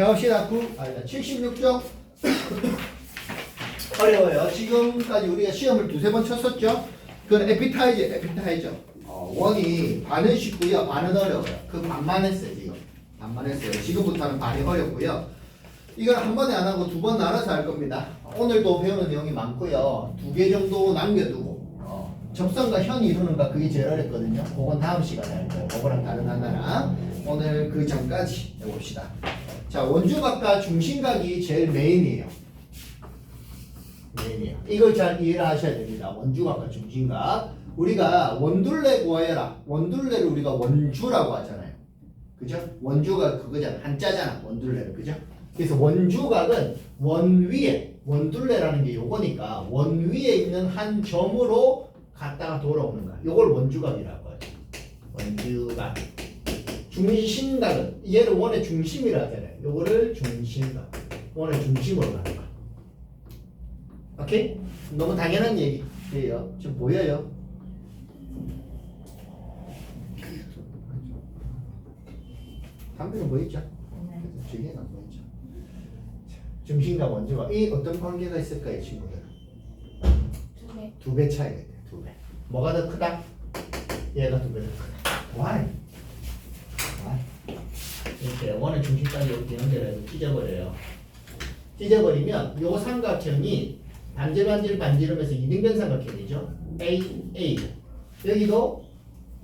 해봅시다. 76쪽. 어려워요. 지금까지 우리가 시험을 두세 번 쳤었죠? 그건 에피타이저. 원이 반은 쉽고요. 반은 어려워요. 그 반만 했어요, 지금. 반만 했어요. 지금부터는 반이 어렵고요. 이걸 한 번에 안 하고 두 번 나눠서 할 겁니다. 오늘도 배우는 내용이 많고요. 2개 정도 남겨두고, 접선과 현 이루는가 그게 제일 어렵거든요. 그건 다음 시간에 할 거예요. 그거랑 다른 하나랑. 오늘 그 전까지 해봅시다. 자, 원주각과 중심각이 제일 메인이에요. 이걸 잘 이해를 하셔야 됩니다. 원주각과 중심각. 우리가 원둘레 구하여라. 원둘레를 우리가 원주라고 하잖아요. 그죠? 원주가 그거잖아. 한자잖아. 원둘레를. 그죠? 그래서 원주각은 원 위에, 원둘레라는 게 요거니까 원 위에 있는 한 점으로 갔다가 돌아오는 거야. 요걸 원주각이라고 하죠. 원주각. 중심각은 얘를 원의 중심이라 하잖아요. 요거를 중심각. 원의 중심으로 가는 거야. 오케이? 너무 당연한 얘기예요. 지금 보여요? 담배는 보이죠? 뒤에는 안 보이죠? 중심과 원주각. 이 어떤 관계가 있을까요, 친구들? 두 배 차이가 있대요. 2배. 뭐가 더 크다? 얘가 2배 더 크다. Why? 이렇게 원의 중심까지 이렇게 연결해서 찢어버려요. 찢어버리면 요 삼각형이 반질반질반지르면서 이등변 삼각형이죠. A. 여기도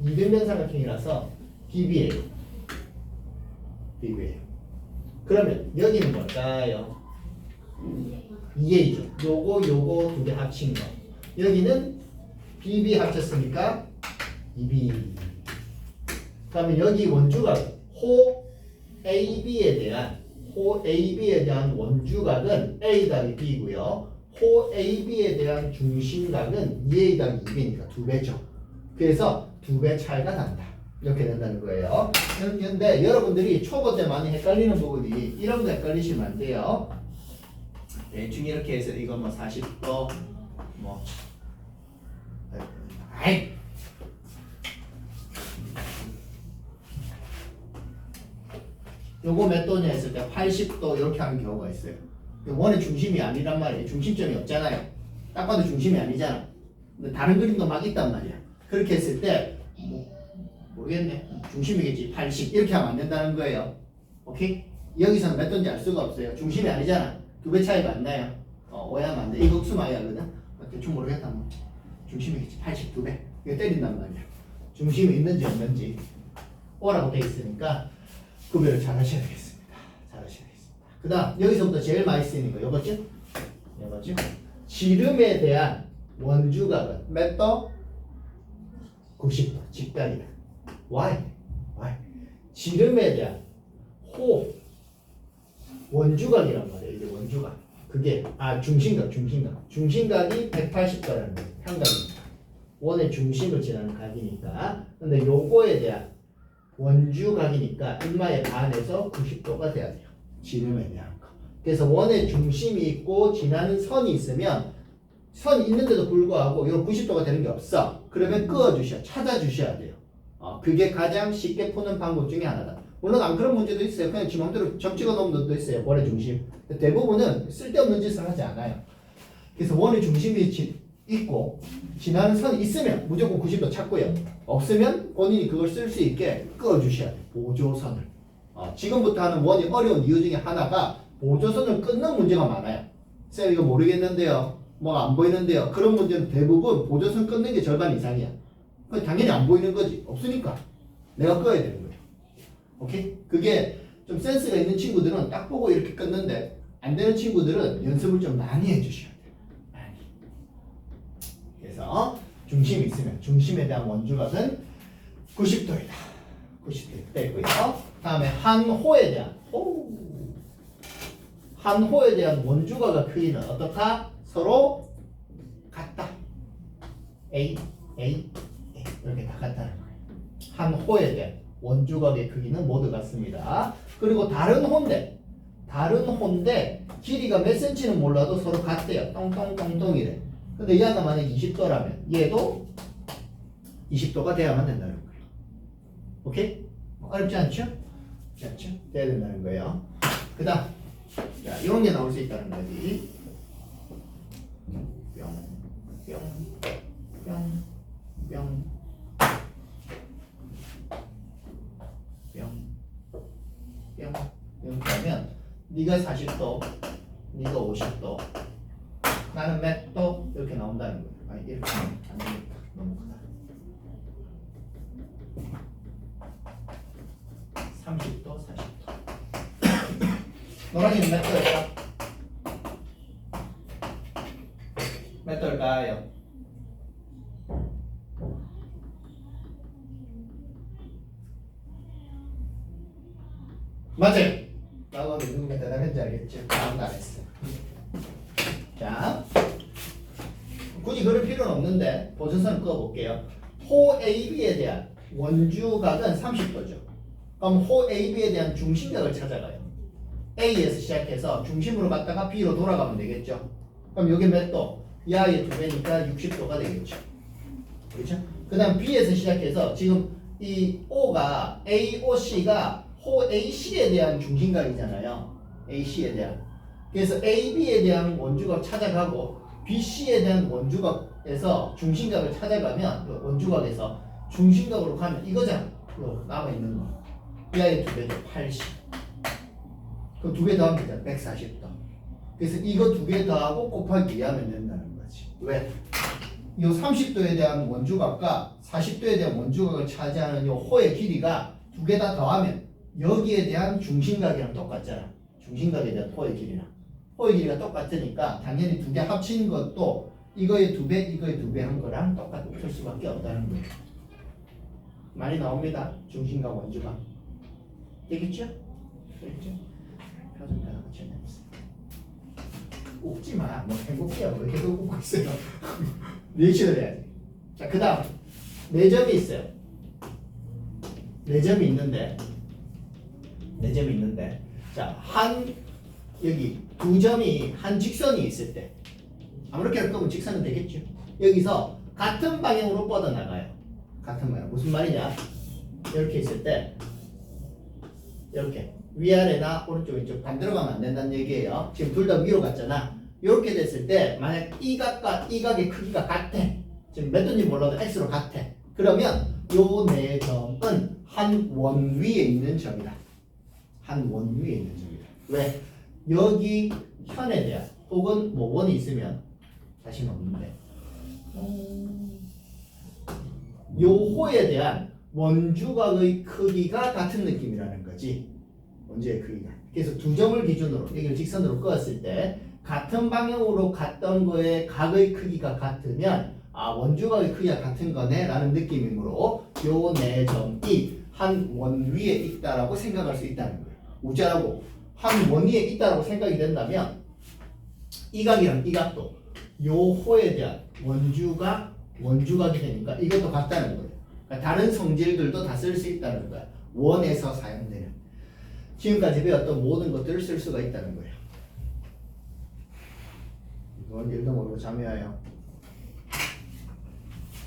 이등변 삼각형이라서 BB예요. 그러면 여기는 뭘까요? 2A죠. 요거 2개 합친 거. 여기는 BB 합쳤으니까 2B. 그러면 여기 원주각 호 AB에 대한 원주각은 A 더하기 B고요. 호 AB에 대한 중심각은 2A 더하기 2B니까 2배죠. 그래서 2배 차이가 난다. 이렇게 된다는 거예요. 그런데 여러분들이 초보 때 많이 헷갈리는 부분이 이런 거 헷갈리시면 안 돼요. 대충 이렇게 해서 이거 뭐 40도 뭐 요거 몇 도냐 했을 때 80도 이렇게 하는 경우가 있어요. 원의 중심이 아니란 말이에요. 중심점이 없잖아요. 딱 봐도 중심이 아니잖아. 근데 다른 그림도 막 있단 말이야. 그렇게 했을 때 모르겠네. 중심이겠지. 80 이렇게 하면 안 된다는 거예요. 오케이? 여기서는 몇 도인지 알 수가 없어요. 중심이 아니잖아. 2배 차이가 안 나요. 오해하면 안 돼. 이거 흑수마이하거든. 대충 모르겠다. 뭐. 중심이겠지. 82배. 이거 때린단 말이야. 중심이 있는지 없는지 오라고 돼 있으니까 구별을 잘 하셔야 되겠습니다. 그 다음 여기서부터 제일 많이 쓰이는 거 요거죠? 지름에 대한 원주각은 몇 도? 90도. 직각이다. Why? 지름에 대한 호 원주각이란 말이에요. 이게 원주각. 그게 중심각이 180도라는 거예요. 평각이니까. 원의 중심을 지나는 각이니까. 근데 요거에 대한 원주각이니까 인마의 반에서 90도가 돼야 돼요. 지름에 대한 거. 그래서 원의 중심이 있고 지나는 선이 있으면 선이 있는데도 불구하고 요 90도가 되는 게 없어. 그러면 찾아주셔야 돼요. 그게 가장 쉽게 푸는 방법 중에 하나다. 물론 안 그런 문제도 있어요. 그냥 지 맘대로 점 찍어 놓은 것도 있어요. 원의 중심. 대부분은 쓸데없는 짓을 하지 않아요. 그래서 원의 중심이 있고 지나는 선이 있으면 무조건 90도 찾고요. 없으면 본인이 그걸 쓸 수 있게 끄어주셔야 돼요. 보조선을. 지금부터 하는 원이 어려운 이유 중에 하나가 보조선을 끊는 문제가 많아요. 쌤 이거 모르겠는데요. 뭐 안 보이는데요. 그런 문제는 대부분 보조선 끊는 게 절반 이상이야. 당연히 안 보이는 거지. 없으니까 내가 꺼야 되는 거예요. 오케이? 그게 좀 센스가 있는 친구들은 딱 보고 이렇게 끊는데 안 되는 친구들은 연습을 좀 많이 해주셔야 돼요. 많이. 그래서 중심이 있으면 중심에 대한 원주각은 90도이다. 90도 되고요. 다음에 한 호에 대한 원주각의 크기는 어떻다? 서로 같다. A 이렇게 다 같다는 거예요. 한 호에 대한 원주각의 크기는 모두 같습니다. 그리고 다른 호인데 길이가 몇 cm는 몰라도 서로 같대요. 똥똥똥똥이래. 근데 얘가 만약 20도라면 얘도 20도가 돼야만 된다는 거예요. 오케이? 어렵지 않죠? 돼야 된다는 거예요. 그 다음 자 이런 게 나올 수 있다는 거지. 뿅, 뿅, 뿅, 뿅, 뿅, 뿅. 이렇게 하면 네가 40도, 네가 50도, 나는 몇 도 이렇게 나온다는 거예요. 아니 이렇게 하면 안 되겠다. 너무 크다. 30도, 40도. 노랑이는 몇 도일까? 몇 도일까요? 맞아요. 나도 누군가 대단한지 알겠지? 아무도 안 했어. 자, 굳이 그럴 필요는 없는데 보전선을 그어볼게요. 호 AB에 대한 원주각은 30도죠. 그럼 호 AB에 대한 중심각을 찾아가요. A에서 시작해서 중심으로 갔다가 B로 돌아가면 되겠죠. 그럼 여기 몇 도? 야의 2배니까 60도가 되겠죠. 그렇죠? 그 다음 B에서 시작해서 지금 이 O가 AOC가 호 AC에 대한 중심각이잖아요. AC에 대한. 그래서 AB에 대한 원주각 찾아가고 BC에 대한 원주각에서 중심각을 찾아가면 원주각에서 중심각으로 가면 이거잖아. 남아있는 거. 야의 2배죠. 80. 그 2배 더하면 되잖아. 140도. 그래서 이거 2개 더하고 곱하기 2하면 된다는 거지. 왜? 이 30도에 대한 원주각과 40도에 대한 원주각을 차지하는 이 호의 길이가 2개 다 더하면 여기에 대한 중심각이랑 똑같잖아. 중심각에 대한 호의 길이랑. 호의 길이가 똑같으니까 당연히 2개 합친 것도 이거의 2배, 이거의 2배 한 거랑 똑같을 수밖에 없다는 거예요. 많이 나옵니다. 중심각, 원주각. 되겠죠? 되겠죠? 표정 변화가 전혀 없어요. 웃지 마. 뭐 행복해요. 왜 계속 웃고 있어요? 리액션을 해야지. 자, 그 다음 4점이 있어요. 4점이 있는데 자, 여기 2점이 한 직선이 있을 때 아무렇게나 끄면 직선은 되겠죠. 여기서 같은 방향으로 뻗어나가요. 같은 방향. 무슨 말이냐? 이렇게 있을 때 이렇게 위아래나 오른쪽 왼쪽 반대로 가면 안 된다는 얘기예요. 지금 둘 다 위로 갔잖아. 이렇게 됐을 때 만약 이 각과 이 각의 크기가 같아. 지금 몇 도인지 몰라도 x로 같아. 그러면 요 4점은 한 원 위에 있는 점이다. 한 원 위에 있는 점이다. 왜? 여기 현에 대한 혹은 뭐 원이 있으면 자신 없는데 요 호에 대한 원주각의 크기가 같은 느낌이라는 거지. 원주의 크기가. 그래서 2점을 기준으로 여기를 직선으로 그었을 때 같은 방향으로 갔던 거에 각의 크기가 같으면 아 원주각의 크기가 같은 거네 라는 느낌이므로 요 4점이 한 원 위에 있다라고 생각할 수 있다는 거예요. 우자라고 한 원 위에 있다라고 생각이 된다면 이 각이랑 이 각도 요 호에 대한 원주각이 되니까 이것도 같다는 거예요. 그러니까 다른 성질들도 다 쓸 수 있다는 거야. 원에서 사용되는 지금까지 배웠던 모든 것들을 쓸 수가 있다는 거예요. 이건 일도 모르고 잠이 와요.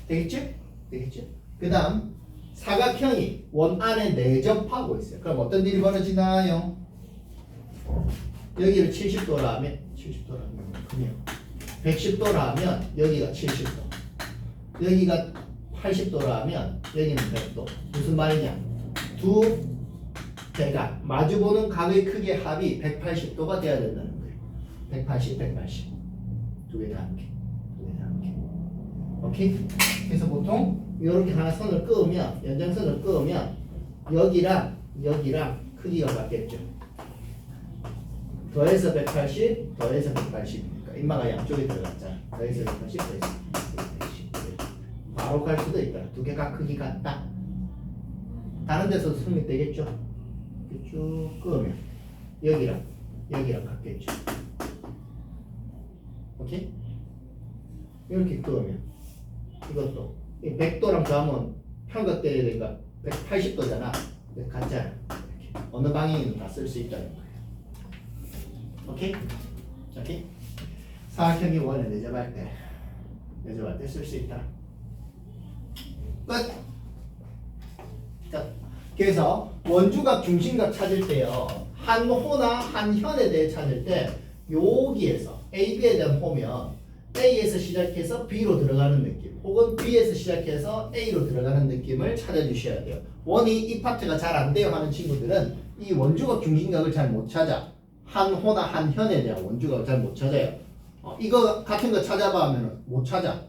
되겠죠? 되겠죠? 그 다음 사각형이 원 안에 내접하고 있어요. 그럼 어떤 일이 벌어지나요? 여기를 70도라 하면 70도라면 그냥 110도라 하면 여기가 70도 여기가 80도라 하면 여기는 100도 무슨 말이냐? 두 대각 마주보는 각의 크기의 합이 180도가 돼야 된다는 거예요. 180, 180 두 개 다 함께 오케이? 그래서 보통 이렇게 하나 선을 그으면 연장선을 그으면 여기랑 크기가 같겠죠. 더해서 180 더해서 180이니까 인마가 양쪽에 들어갔잖아. 더해서 180 더해서 180 바로 갈 수도 있다. 두 개가 크기 같다. 다른 데서도 성립되겠죠. 쭉 그으면 여기랑 같겠죠. 오케이? 이렇게 그으면 이것도 100도랑 더하면 평각대가 180도잖아. 같잖아. 이렇게. 어느 방향이든 다 쓸 수 있다는 거예요. 오케이? 오케이? 사각형이 원을 내접할 때 쓸 수 있다. 끝. 자, 그래서 원주각 중심각 찾을 때요 한 호나 한 현에 대해 찾을 때 여기에서 A, B에 대한 호면 A에서 시작해서 B로 들어가는 느낌 혹은 B에서 시작해서 A로 들어가는 느낌을 찾아주셔야 돼요. 원이 이 파트가 잘 안 돼요 하는 친구들은 이 원주각 중심각을 잘 못 찾아. 한 호나 한 현에 대한 원주각을 잘 못 찾아요. 이거 같은 거 찾아봐 하면 못 찾아.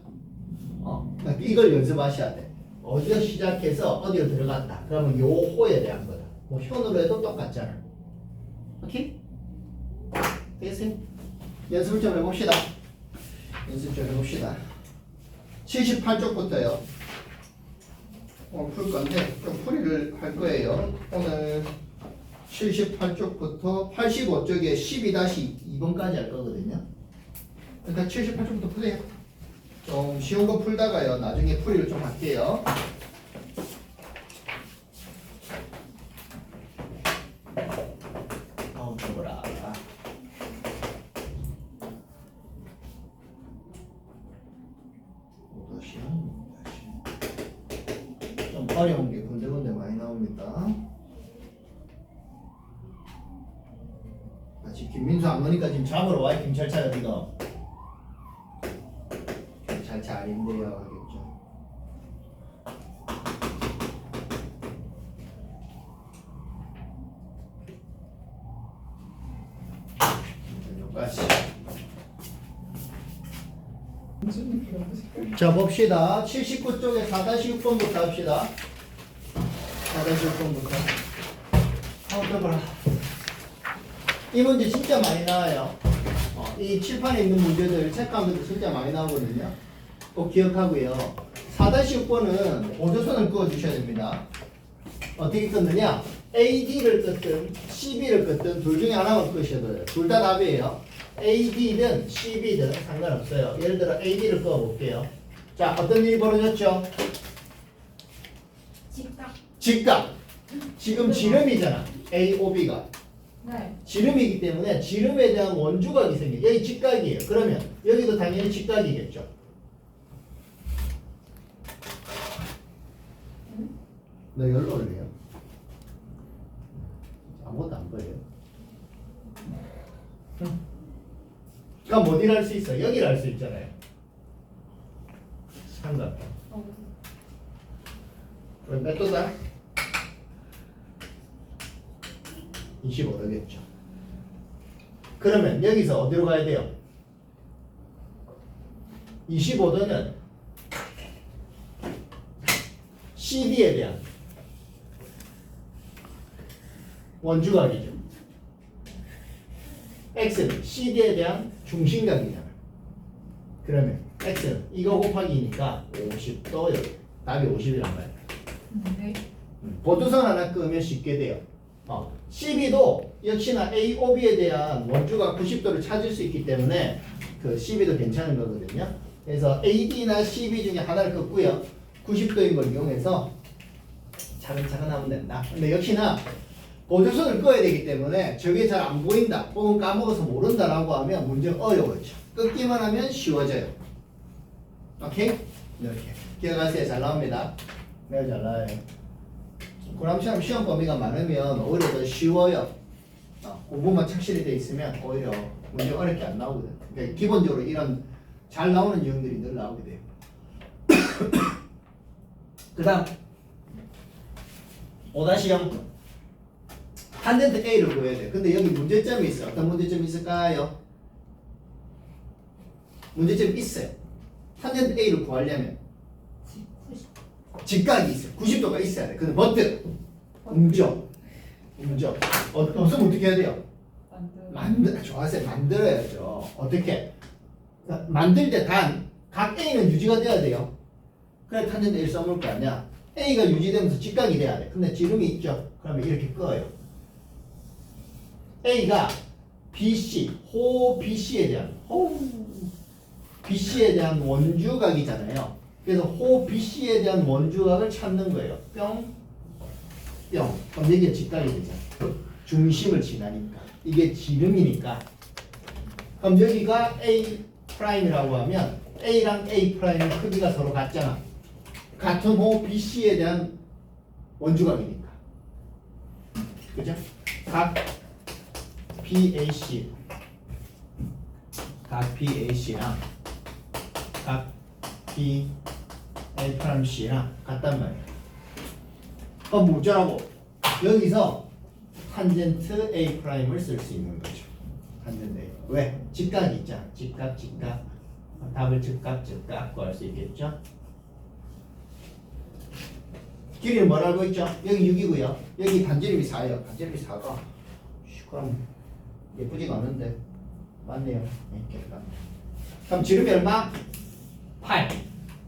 그러니까 이걸 연습하셔야 돼. 어디서 시작해서 어디로 들어갔다. 그러면 요 호에 대한 거다. 뭐 현으로 해도 똑같잖아. 오케이? 되겠어요? 연습을 좀 해봅시다. 연습 좀 해봅시다. 78쪽부터요. 풀 건데 좀 풀이를 할 거예요. 오늘 78쪽부터 85쪽에 12-2번까지 할 거거든요. 일단 78쪽부터 푸세요. 좀 쉬운 거 풀다가요. 나중에 풀이를 좀 할게요. 죽어라. 좀 어려운 게 군데군데 많이 나옵니다. 지금 김민수 안 오니까 지금 잡으러 와. 김찰차 어디가? 김찰차 아닌데요 하겠죠. 여기까지. 자 봅시다. 79쪽에 4-6번부터 합시다. 4-6번부터. 한번 해봐라. 이 문제 진짜 많이 나와요. 이 칠판에 있는 문제들 체크하면서 진짜 많이 나오거든요. 꼭 기억하고요. 4-6번은 보조선을 그어주셔야 됩니다. 어떻게 끊느냐? AD를 끄든 CB를 끄든 둘 중에 하나만 끄셔도 돼요. 둘 다 답이에요. AD든 CB든 상관없어요. 예를 들어 AD를 그어볼게요. 자, 어떤 일이 벌어졌죠? 직각. 지금 지름이잖아. AOB가. 네. 지름이기 때문에 지름에 대한 원주각이 생겨요. 여기 직각이에요. 그러면 여기도 당연히 직각이겠죠. 너 열로 올래요? 아무것도 안 보여요. 그럼 어디를 할 수 있어? 여기를 할 수 있잖아요. 삼각형. 그럼 몇 도다? 25도겠죠. 그러면 여기서 어디로 가야 돼요? 25도는 CD에 대한 원주각이죠. X는 CD에 대한 중심각이잖아. 그러면 X는 이거 곱하기니까 50도 여기. 답이 50이란 말이야. 네. 보조선 하나 끄면 쉽게 돼요. CB도 역시나 AOB에 대한 원주각 90도를 찾을 수 있기 때문에 그 CB도 괜찮은 거거든요. 그래서 AD나 CB 중에 하나를 긋고요. 90도인 걸 이용해서 차근차근 하면 된다. 근데 역시나 보조선을 꺼야 되기 때문에 저게 잘 안 보인다 혹은 까먹어서 모른다라고 하면 문제가 어려워져. 끊기만 하면 쉬워져요. 오케이? 이렇게 기억하세요. 잘 나옵니다. 매우 잘 나와요. 그럼처럼 시험 범위가 많으면 오히려 더 쉬워요. 공부만 착실히 돼 있으면 오히려 문제 어렵게 안 나오거든. 그러니까 기본적으로 이런 잘 나오는 유형들이 늘 나오게 돼요. 그 다음 5-0 탄젠트 A를 구해야 돼. 근데 여기 문제점이 있어. 어떤 문제점이 있을까요? 문제점이 있어요. 탄젠트 A를 구하려면 직각이 있어요. 90도가 있어야 돼. 근데 버튼 음정 없으면 어떻게 해야 돼요? 좋아하세요. 만들어야죠. 어떻게? 만들 때 각 A는 유지가 돼야 돼요. 그래 탄젠트 A를 써놓을 거 아니야. A가 유지되면서 직각이 돼야 돼. 근데 지름이 있죠. 그러면 이렇게 꺼요. A가 BC, 호 BC에 대한 원주각이잖아요. 그래서 호 BC에 대한 원주각을 찾는 거예요. 뿅. 그럼 여기가 직각이 되잖아. 중심을 지나니까. 이게 지름이니까. 그럼 여기가 A'이라고 하면 A랑 A'의 크기가 서로 같잖아. 같은 호 BC에 대한 원주각이니까. 그죠? 각 BAC 각 BAC랑 각 BA'C랑 같단 말이야. 그럼 뭐 어쩌라고? 여기서 탄젠트 A'을 쓸 수 있는 거죠. 탄젠트 A. 왜? 직각이 있잖아. 직각. 답을 즉각 구할 수 있겠죠? 길이는 뭐라고 했죠? 여기 6이고요. 여기 반지름이 4예요. 반지름이 4가. 그럼 예쁘지가 않은데. 맞네요. 이렇게. 그럼 지름이 얼마? 8.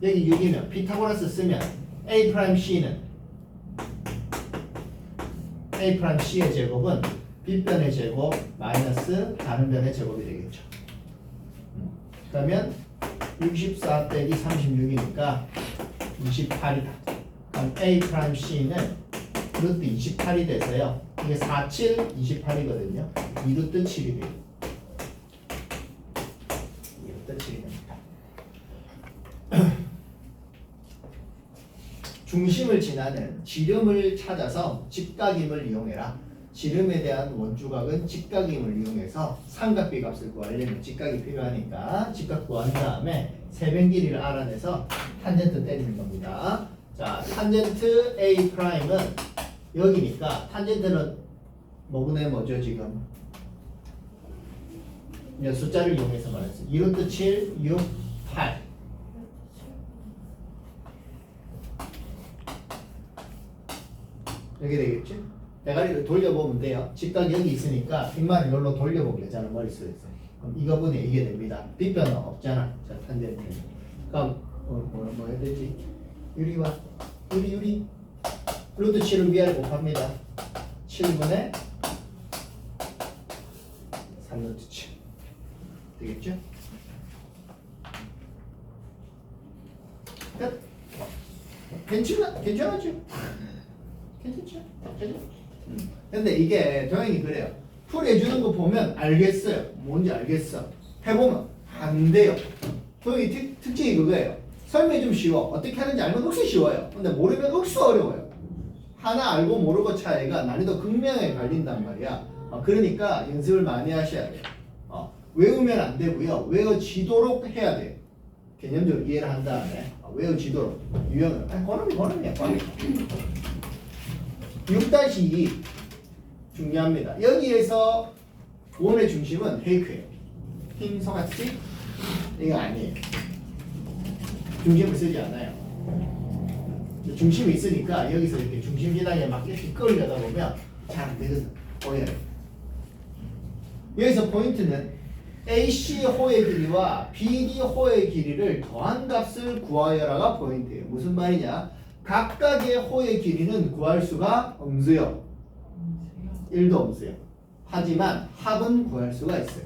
여기 6이면 피타고라스 쓰면 A'C는 A'C의 제곱은 B변의 제곱 마이너스 다른 변의 제곱이 되겠죠. 그러면 64 빼기 36이니까 28이다. 그럼 A'C는 루트 28이 돼서요. 이게 47, 28이거든요. 2루트 7이 돼요. 2루트 7이 됩니다. 중심을 지나는 지름을 찾아서 직각임을 이용해라. 지름에 대한 원주각은 직각임을 이용해서 삼각비 값을 구하려면 직각이 필요하니까 직각 구한 다음에 세변 길이를 알아내서 탄젠트 때리는 겁니다. 자, 탄젠트 A'은 여기니까 탄젠트는 뭐분의 뭐죠 지금? 이제 숫자를 이용해서 말했어요. 2루트 7, 6, 8. 여기 되겠지? 대가리를 돌려보면 돼요. 직각이 여기 있으니까 빈말을 여기로 돌려보면 되잖아. 머릿속에서. 그럼 이거 분에 이게 됩니다. 빗변은 없잖아. 자, 탄젠트. 그럼 뭐 해야 되지? 유리와 유리 루트 7을 위아래 곱합니다. 7분의 3루트 7 되겠죠? 끝. 괜찮았죠? 괜찮죠? 근데 이게 도형이 그래요. 풀이해주는 거 보면 알겠어요. 뭔지 알겠어. 해보면 안 돼요. 도형이 특징이 그거예요. 설명이 좀 쉬워. 어떻게 하는지 알면 억수 쉬워요. 근데 모르면 억수 어려워요. 하나 알고 모르고 차이가 난이도 극명하게 갈린단 말이야. 그러니까 연습을 많이 하셔야 돼요. 외우면 안 되고요. 외워지도록 해야 돼요. 개념적으로 이해를 한 다음에 외워지도록. 유형을. 권음이야. 6-2 중요합니다. 여기에서 원의 중심은 헤이크예요. 힘소같이 이거 아니에요. 중심을 쓰지 않아요. 중심이 있으니까 여기서 이렇게 중심 지방에 막 이렇게 끌려다 보면 잘 안 되거든. 보여요. 여기서 포인트는 AC 호의 길이와 BD 호의 길이를 더한 값을 구하여라가 포인트예요. 무슨 말이냐? 각각의 호의 길이는 구할 수가 없어요. 1도 없어요. 하지만 합은 구할 수가 있어요.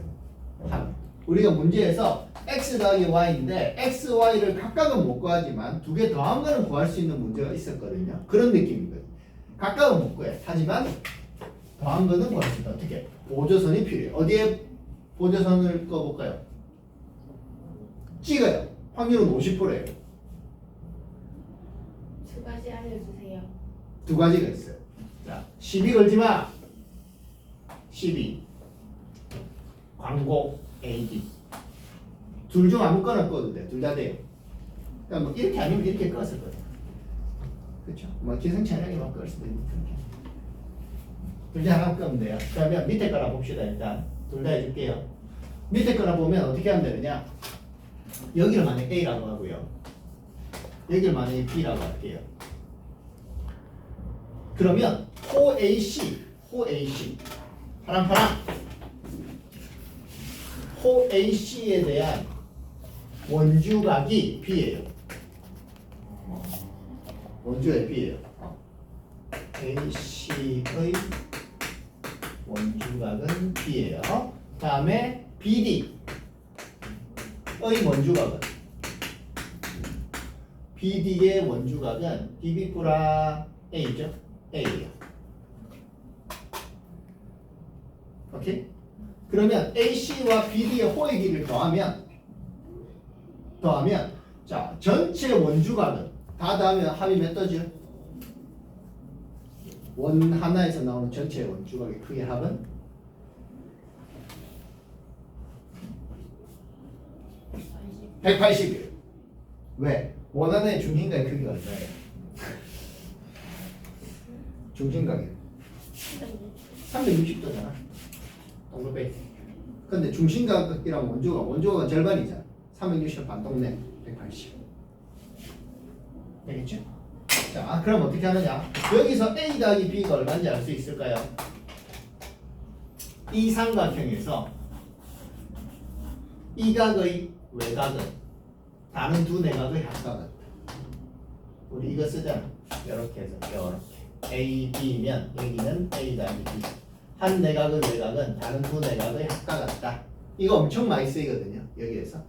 합. 우리가 문제에서 x 더하기 y인데 x, y를 각각은 못 구하지만 두 개 더한 거는 구할 수 있는 문제가 있었거든요. 그런 느낌이거든요. 각각은 못 구해. 하지만 더한 거는 구할 수 있다. 어떻게? 보조선이 필요해요. 어디에 보조선을 꺼볼까요? 찍어요. 확률은 50%예요. 두 가지 알려주세요. 두 가지가 있어요. 자, 시비 걸지 마. 시비. 광고 AD. 둘 중 아무거나 꺼도 돼. 둘 다 돼요. 그러니까 뭐 이렇게 아니면 이렇게 껐을 거예요. 그렇죠? 뭐 기승찬양이만 껐을 수도 있고. 둘 중 하나 끄면 돼요. 그러면 밑에 거나 봅시다. 일단 둘 다 해줄게요. 밑에 거나 보면 어떻게 하면 되느냐? 여기를 만약 A라고 하고요. 여기를 만약에 B라고 할게요. 그러면 호 AC 파랑파랑 호 AC에 대한 원주각이 B예요. 원주의 B예요. AC의 원주각은 B예요. 다음에 BD의 원주각은 BD의 원주각은 DB 플러스 A죠? A예요. 오케이? 그러면 AC와 BD의 호의 길이를 더하면 자 전체 원주각은 다 더하면 합이 몇 도죠? 원 하나에서 나오는 전체 원주각의 크기 합은 180이에요. 왜? 원하는 중심각의 크기가 얼마예요? 중심각이 360도잖아. 동글베이. 근데 중심각이랑 원주각은 절반이잖아. 360을 반동내 180. 되겠죠? 자, 그럼 어떻게 하느냐? 여기서 A 더하기 B가 얼마인지 알 수 있을까요? 이 삼각형에서 이 각의 외곽은 다른 두 내각의 합각은 우리 이거 쓰잖아. 이렇게 해서 이렇게 A, B면 여기는 A 더하기 B. 한 내각의 외곽은 다른 두 내각의 합각 같다. 이거 엄청 많이 쓰이거든요. 여기에서.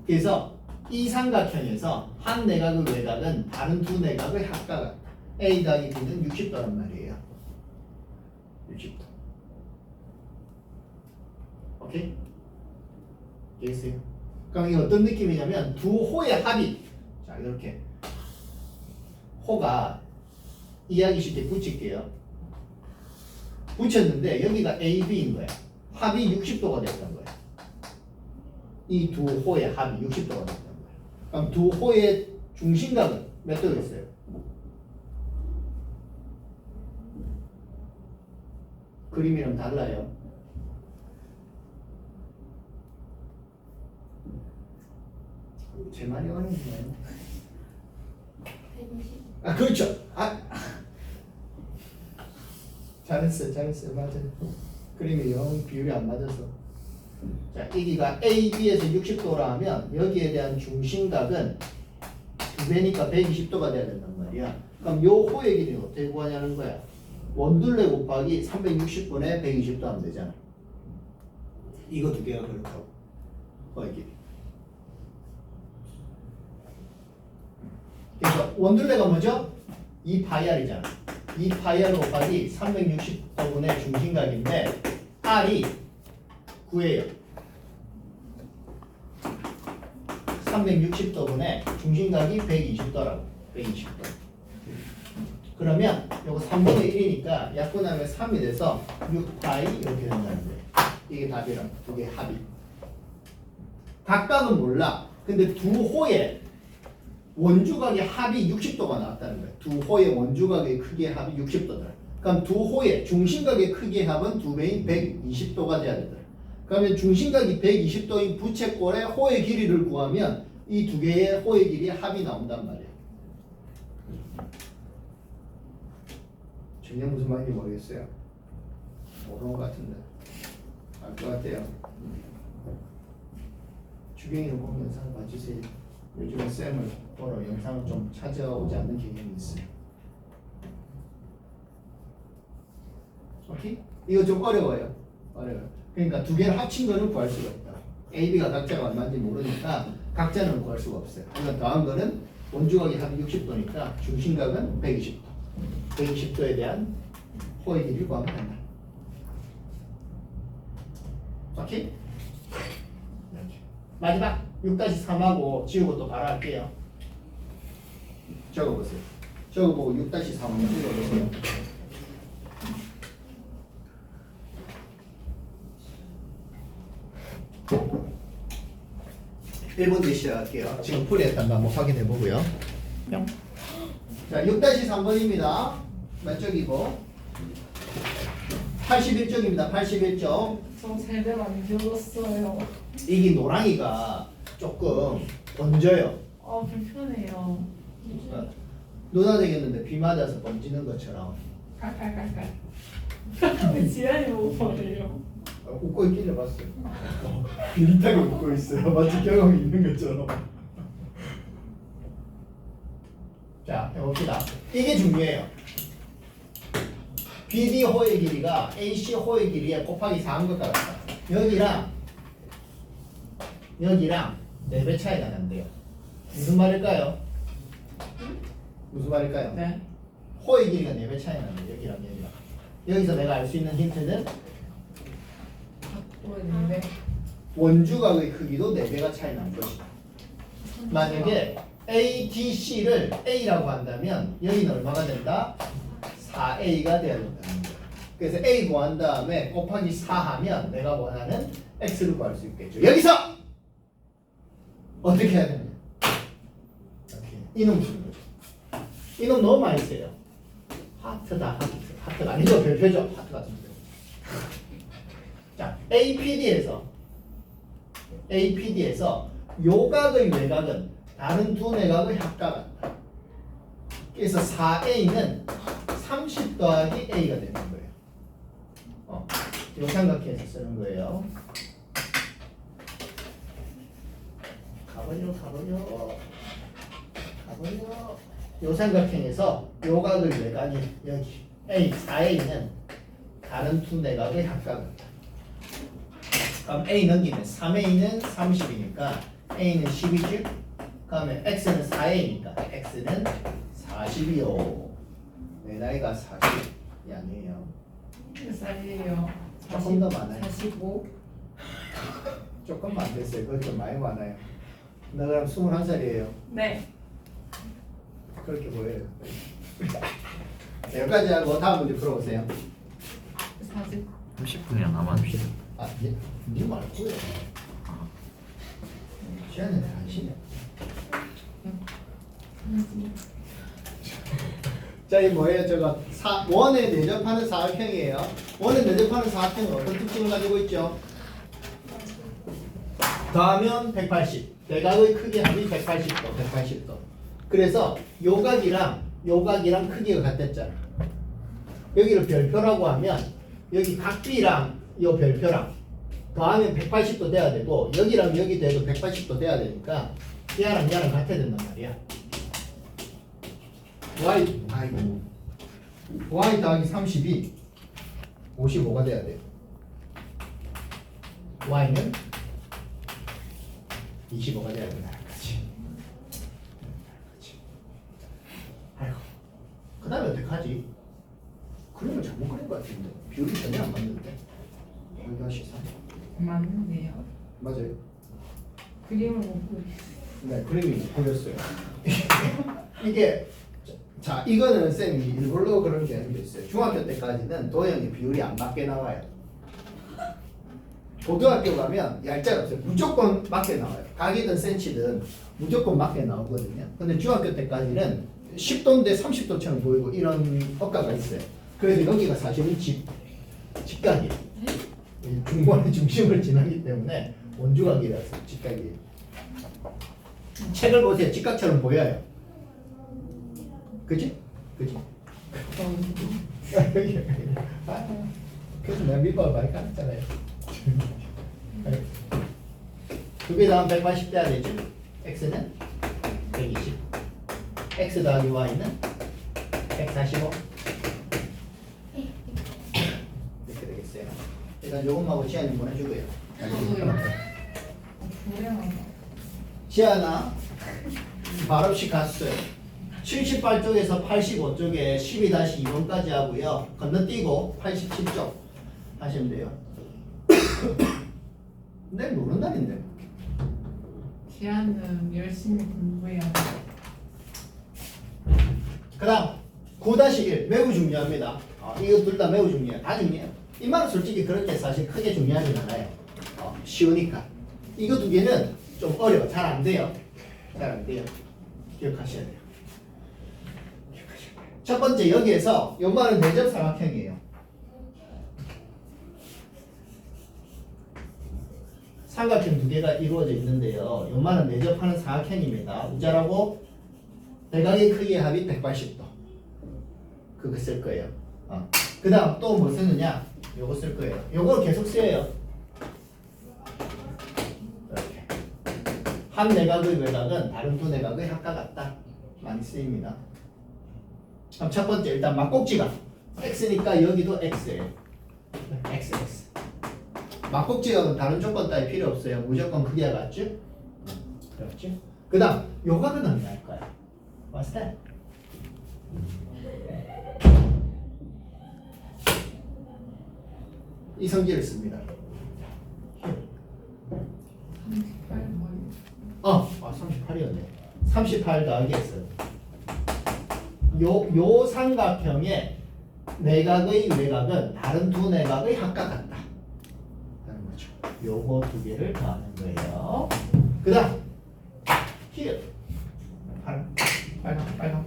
그래서 이 삼각형에서 한 내각의 외곽은 다른 두 내각의 합각 같다. A 더하기 B는 60도란 말이에요. 60도. 오케이? 되겠어요? 그럼 이게 어떤 느낌이냐면 두 호의 합이 자 이렇게 호가 이해하기 쉽게 붙일게요. 붙였는데 여기가 AB인 거야. 합이 60도가 됐던 거야. 이 두 호의 합이 60도가 됐던 거야. 그럼 두 호의 중심각은 몇 도겠어요? 그림이랑 달라요. 제 말이 어렵네요. 120. 아 그렇죠. 잘했어요. 맞아요. 그림이 영 비율이 안 맞아서. 자, 여기가 AB에서 60도라 하면 여기에 대한 중심각은 2배니까 120도가 돼야 된단 말이야. 그럼 요 호의 길이 어떻게 구하냐는 거야. 원둘레 곱하기 360분의 120도 하면 되잖아. 이거 두 개가 그렇다고. 호의 길이. 그래서 원둘레가 뭐죠? 2파이R이잖아. 2파이R 곱하기 360도분의 중심각인데 R이 9예요. 360도분의 중심각이 120도라고. 120도. 그러면 요거 3분의 1이니까 약분하면 3이 돼서 6파이 이렇게 된다는 거예요. 이게 답이라고. 두 개 합이. 각각은 몰라. 근데 두 호의 원주각의 합이 60도가 나왔다는 거예요. 두 호의 원주각의 크기의 합이 60도더라. 그럼 두 호의 중심각의 크기의 합은 두 배인 120도가 돼야 되더라. 그러면 중심각이 120도인 부채꼴의 호의 길이를 구하면 이 두 개의 호의 길이의 합이 나온단 말이에요. 전혀 무슨 말인지 모르겠어요. 모르는 것 같은데. 알 것 같아요. 주경이를 보면 영상을 봐주세요. 요즘에 쌤을 보러 영상을 좀 찾아오지 않는 경향이 있어요. 오케이? 이거 좀 어려워요. 그러니까 두 개를 합친 거는 구할 수가 있다. A, B가 각자가 얼마인지 모르니까 각자는 구할 수가 없어요. 그러니까 더한 거는 원주각의 합이 60도니까 중심각은 120도. 120도에 대한 호의 길이를 구하면 된다. 오케이? 이렇게. 마지막 6-3하고 지우고 또 바로 할게요. 적어보세요. 적어보고 6-3하고 찍어보세요. 1번 뒤 시작할게요. 지금 풀이했던 거 한번 확인해 보고요. 자, 6-3번입니다. 몇 쪽이고? 81쪽입니다. 81쪽. 저 제대로 안 적었어요. 이게 노랑이가 조금 번져요. 불편해요. 누나 되겠는데 비 맞아서 번지는 것처럼. 깔깔깔깔. 지연이 못 버려요. 웃고 있길래 봤어요. 비릿하게 웃고 있어요. 마치 경험이 있는 것처럼. 자, 해봅시다. 이게 중요해요. BD 호의 길이가 AC 호의 길이에 곱하기 4한 것 같다. 여기랑 4배 차이가 난대요. 무슨 말일까요? 무슨 말일까요? 네. 호의 길이가 4배 차이 난대요. 여기랑. 여기서 내가 알 수 있는 힌트는 뭐였는데? 원주각의 크기도 4배가 차이 난 것이다. 만약에 A, D, C를 A라고 한다면 여기는 얼마가 된다? 4A가 돼야 된다는 거예요. 그래서 A 구한 다음에 곱하기 4 하면 내가 원하는 X를 구할 수 있겠죠. 여기서 어떻게 해야 되냐? 이놈 푸는 거죠. 이놈 너무 많이 써요. 하트다 하트. 하트가 아니죠. 별표죠. 하트 같은 거. 자, APD에서 요각의 외곽은 다른 두 내각의 합과 같다. 그래서 4A는 30 더하기 A가 되는 거예요. 요 삼각형에서 쓰는 거예요. 가버려. 요 삼각형에서 요각의 외곽이 여기 A, 4A는 다른 두 내각의 합과 같다. 그럼 A 넘기면 3A는 30이니까 A는 10이죠. 그다음에 X는 4A니까 X는 40이요. 내 나이가 40이 아니에요. 몇 살이에요? 조금 더 많아요. 45? 조금 안 됐어요. 그거 좀 많이 많아요. 나 그럼 21살이에요. 네. 그렇게 보여요. 여기까지 하고 다음 문제 풀어보세요. 40. 30분이나 남았는데. 아, 니 말고요. 시간은 당신이야. 자, 이 뭐예요? 저거 원에 내접하는 사각형이에요. 원에 내접하는 사각형은 어떤 특징을 가지고 있죠? 더하면 180. 대각의 크기 합이 180도. 그래서 요각이랑 크기가 같았잖아. 여기를 별표라고 하면 여기 각비랑 요 별표랑 더하면 180도 돼야 되고 여기랑 여기도 해도 180도 돼야 되니까 얘랑 같아야 된단 말이야. y 더하기 30이 55가 돼야 돼요. y는 25가 돼야 된다. 아이고, 그 다음에 어떡하지? 그림을 잘못 그린 것 같은데 비율이 전혀 안 맞는데. 여기가 13. 맞는데요. 맞아요. 그림을 못 보고. 네, 그림이 보였어요. 이게 자, 이거는 쌤이 일부러 그런 게 아니고 있어요. 중학교 때까지는 도형이 비율이 안 맞게 나와요. 고등학교 가면 얄짤 없어요. 무조건 맞게 나와요. 각이든 센치든 무조건 맞게 나오거든요. 근데 중학교 때까지는 10도인데 30도처럼 보이고 이런 효과가 있어요. 그래서 여기가 사실은 직각이에요. 중간의 중심을 지나기 때문에 원주각이라서 직각이에요. 책을 보세요. 직각처럼 보여요. 그지? 그래서 내가 밑밥을 많이 깔았잖아요. 2개 더하면 180 돼야 되죠? x는 120. x 더하기 y는 145. 이렇게 되겠어요. 일단 요것만 지안이 보내주고요. 불행하다. 지안아, 발음식 갔어요. 78쪽에서 85쪽에 12-2번까지 하고요. 건너뛰고 87쪽 하시면 돼요. 내일 노는 날인데. 기아는 열심히 공부해야 돼. 그 다음 9-1 매우 중요합니다. 이거 둘 다 매우 중요해요. 다 중요해요. 이 말은 솔직히 그렇게 사실 크게 중요하진 않아요. 쉬우니까. 이거 두 개는 좀 어려워. 잘 안 돼요. 기억하셔야 돼요. 첫 번째 여기에서 요 말은 내접 삼각형이에요. 삼각형 두 개가 이루어져 있는데요. 요 말은 내접하는 사각형입니다. 우자라고 대각의 크기의 합이 180도. 그거 쓸 거예요. 그 다음 또 뭐 쓰느냐? 요거 쓸 거예요. 요걸 계속 써요. 이렇게. 한 내각의 외곽은 다른 두 내각의 합과 같다. 많이 쓰입니다. 그럼 첫 번째 일단 막꼭지가 x니까 여기도 x예요. x. 막꼭지각은 다른 조건 따위 필요 없어요. 무조건 크기가 같죠? 그렇죠? 그 다음 요각은 어디 할까요? What's that? 이 성질을 씁니다. 38이었네. 38 더하기 x. 요 삼각형의 내각의 외곽은 다른 두 내각의 합과 같다. 라는 거죠. 요거 두 개를 더하는 거예요. 그 다음 here. 빨강.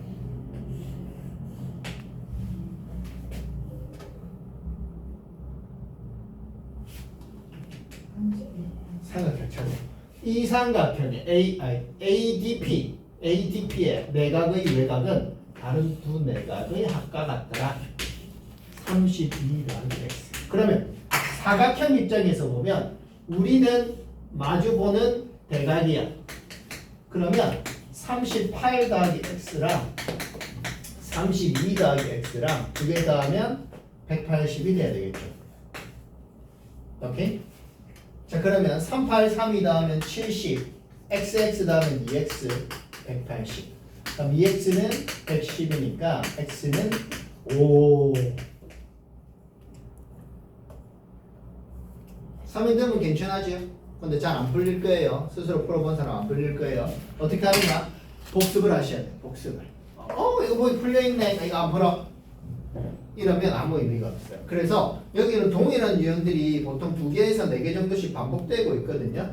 삼각형 찾아. 이 삼각형의 ADP의 내각의 외곽은 다른 두 내각의 합과 같더라. 32 더하기 x. 그러면 사각형 입장에서 보면 우리는 마주보는 대각이야. 그러면 38 더하기 x랑 32 더하기 x랑 두 개 더하면 180이 돼야 되겠죠. 오케이? 자, 그러면 383이 더하면 70, xx 더하면 2x, 180. 그럼 2x는 110이니까 x는 5. 3인 되면 괜찮아죠? 근데 잘 안 풀릴 거예요. 스스로 풀어본 사람 안 풀릴 거예요. 어떻게 하느냐? 복습을 하셔야 돼요. 복습을. 이거 뭐 풀려있네. 이거 안 풀어. 이러면 아무 의미가 없어요. 그래서 여기는 동일한 유형들이 보통 2개에서 4개 정도씩 반복되고 있거든요.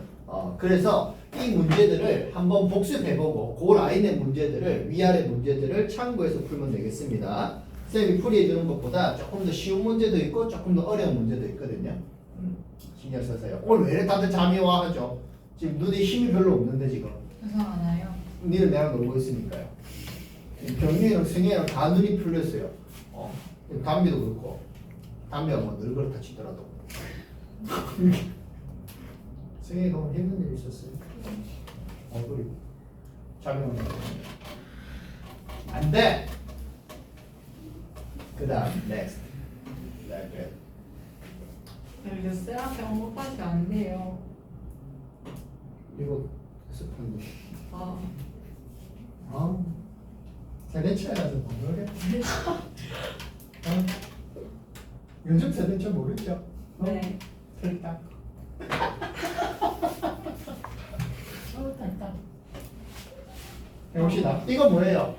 그래서 이 문제들을 한번 복습해보고 그 라인의 문제들을 위아래 문제들을 참고해서 풀면 되겠습니다. 쌤이 풀이해주는 것보다 조금 더 쉬운 문제도 있고 조금 더 어려운 문제도 있거든요. 신경 써서요. 오늘 왜 이래 다들 잠이 와 하죠? 지금 눈에 힘이 별로 없는데 지금. 그래서 안 와요. 니는 내가 놀고 있으니까요. 경리랑 승혜랑 다 눈이 풀렸어요. 담비도 그렇고 담비가 뭐 늘 그렇다 치더라도 승혜가 오늘 힘든 일 있었어요. 얼굴이 잠이 오는 거 안돼. 그 다음 next. 여기 쌤한테 온 것까지 안 돼요. 이거 스펀지. 아, 세대차라서 모르겠. 요즘 세대차 모르죠? 네. 틀딱. 일단 해봅시다. 이거 뭐예요?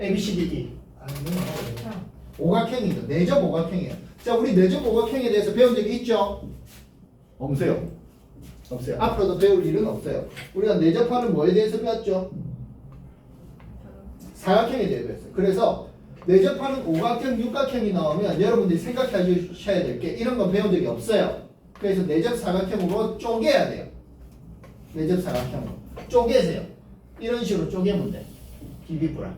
A, B, C, D, E. 오각형이죠. 내접 오각형이에요. 자, 우리 내접 오각형에 대해서 배운 적이 있죠? 없어요. 없어요. 앞으로도 배울 일은 없어요. 우리가 내접하는 뭐에 대해서 배웠죠? 사각형에 대해 배웠어요. 그래서 내접하는 오각형, 육각형이 나오면 여러분들이 생각해 주셔야 될 게 이런 건 배운 적이 없어요. 그래서 내접 사각형으로 쪼개야 돼요. 내접 사각형으로 쪼개세요. 이런 식으로 쪼개면 돼. 디비브라.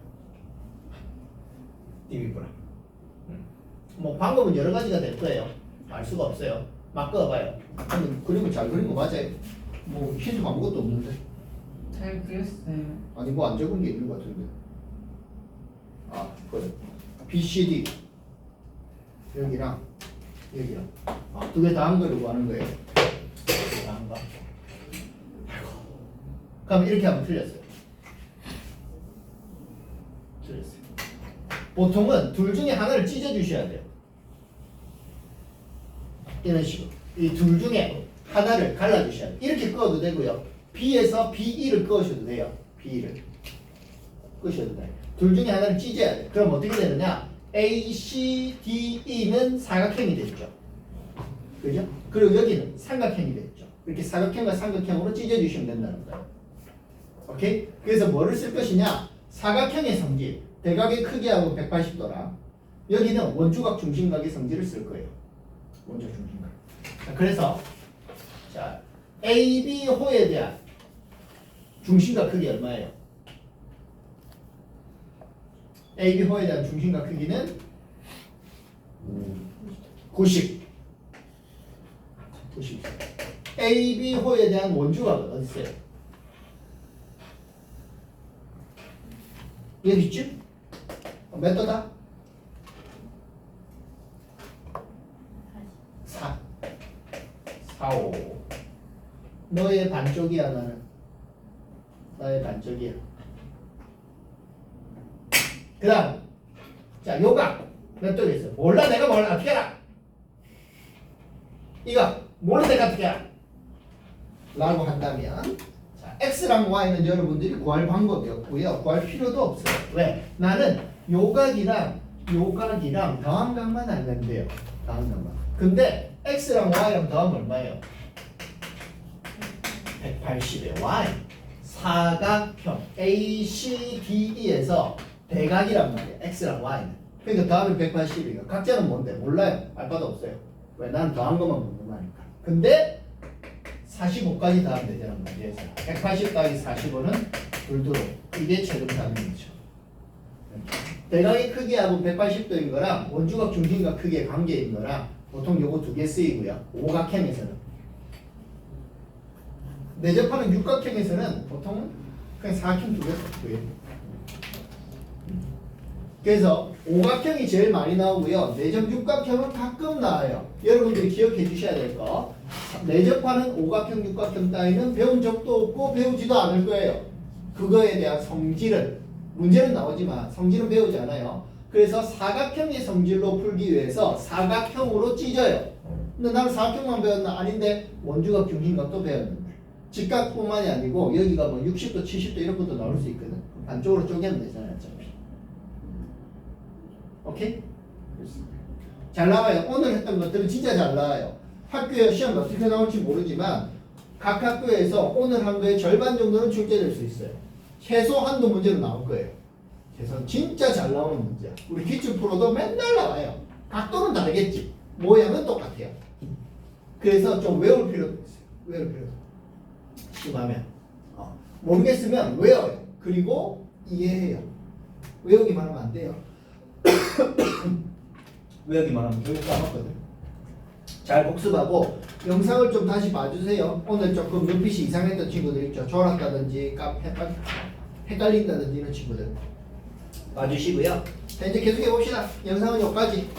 뭐 방법은 여러 가지가 될 거예요. 알 수가 없어요. 막 그어봐요. 그림을 잘 그린 거 맞아요. 뭐 힌트 아무것도 없는데. 잘 그렸어요. 아니 뭐 안 적은 게 있는 것 같은데. 그래. BCD 여기랑 두 개 다 한 거라고 하는 거예요. 다 한 거. 아이고. 그럼 이렇게 하면 틀렸어요. 보통은 둘 중에 하나를 찢어 주셔야 돼요. 이런 식으로 이 둘 중에 하나를 갈라 주셔야 돼요. 이렇게 그어도 되고요. B에서 B2를 그으셔도 돼요. B2를 그으셔도 돼요. 둘 중에 하나를 찢어야 돼요. 그럼 어떻게 되느냐? A, C, D, E는 사각형이 됐죠. 그죠? 그리고 여기는 삼각형이 됐죠. 이렇게 사각형과 삼각형으로 찢어 주시면 된다는 거예요. 오케이? 그래서 뭐를 쓸 것이냐? 사각형의 성질 대각의 크기하고 180도라. 여기는 원주각 중심각의 성질을 쓸 거예요. 원주각 중심각. 자, 그래서 자 AB 호에 대한 중심각 크기 얼마예요? AB 호에 대한 중심각 크기는 90. AB 호에 대한 원주각은 어디 있어요? 여기 있지? 몇 도다? 4. 5. 너의 반쪽이야 나는. 너의 반쪽이야. 그 다음 자 요각 몇 도에 있어? 몰라 내가 몰라 어떻게 알아? 이거 몰라 내가 어떻게 알아? 라고 한다면 자 X랑 Y는 여러분들이 구할 방법이 없고요. 구할 필요도 없어요. 왜? 나는 요각이랑 더함각만 알면 돼요. 더함각만. 근데 X랑 Y랑 더하면 얼마예요? 180에 Y 사각형 ACDE에서 대각이란 말이야. X랑 Y는. 그러니까 더하면 180이에요. 각자는 뭔데? 몰라요. 알 바도 없어요. 왜? 나는 더한 것만 묻는 거니까. 근데 45까지 더하면 되잖아. 문제에서. 180 더하기 45는 둘두로. 이게 최종 답이죠. 대각의 크기하고 180도인 거랑 원주각 중심각 크기의 관계인 거랑 보통 요거 두 개 쓰이고요. 오각형에서는. 내접하는 육각형에서는 보통 그냥 사각형 두 개 써요. 그래서 오각형이 제일 많이 나오고요. 내접 육각형은 가끔 나와요. 여러분들이 기억해 주셔야 될 거. 내접하는 오각형 육각형 따위는 배운 적도 없고 배우지도 않을 거예요. 그거에 대한 성질은 문제는 나오지만 성질은 배우지 않아요. 그래서 사각형의 성질로 풀기 위해서 사각형으로 찢어요. 근데 나는 사각형만 배웠나? 아닌데 원주각 중심각도 배웠는데 직각뿐만이 아니고 여기가 뭐 60도 70도 이런 것도 나올 수 있거든. 반쪽으로 쪼개면 되잖아요. 어차피. 오케이? 잘 나와요. 오늘 했던 것들은 진짜 잘 나와요. 학교에 시험 어떻게 나올지 모르지만 각 학교에서 오늘 한 거의 절반 정도는 출제될 수 있어요. 최소 한도 문제로 나올 거예요. 최소 진짜 잘 나오는 문제야. 우리 기출 프로도 맨날 나와요. 각도는 다르겠지. 모양은 똑같아요. 그래서 좀 외울 필요도 있어요. 외울 필요도. 시험하면 모르겠으면 외워요. 그리고 이해해요. 외우기만 하면 안 돼요. 외우기만 하면 교육 까먹거든. 잘 복습하고 영상을 좀 다시 봐주세요. 오늘 조금 눈빛이 이상했던 친구들 있죠. 졸았다든지 헷갈린다든지 이런 친구들 봐주시고요. 자, 이제 계속 해봅시다. 영상은 여기까지.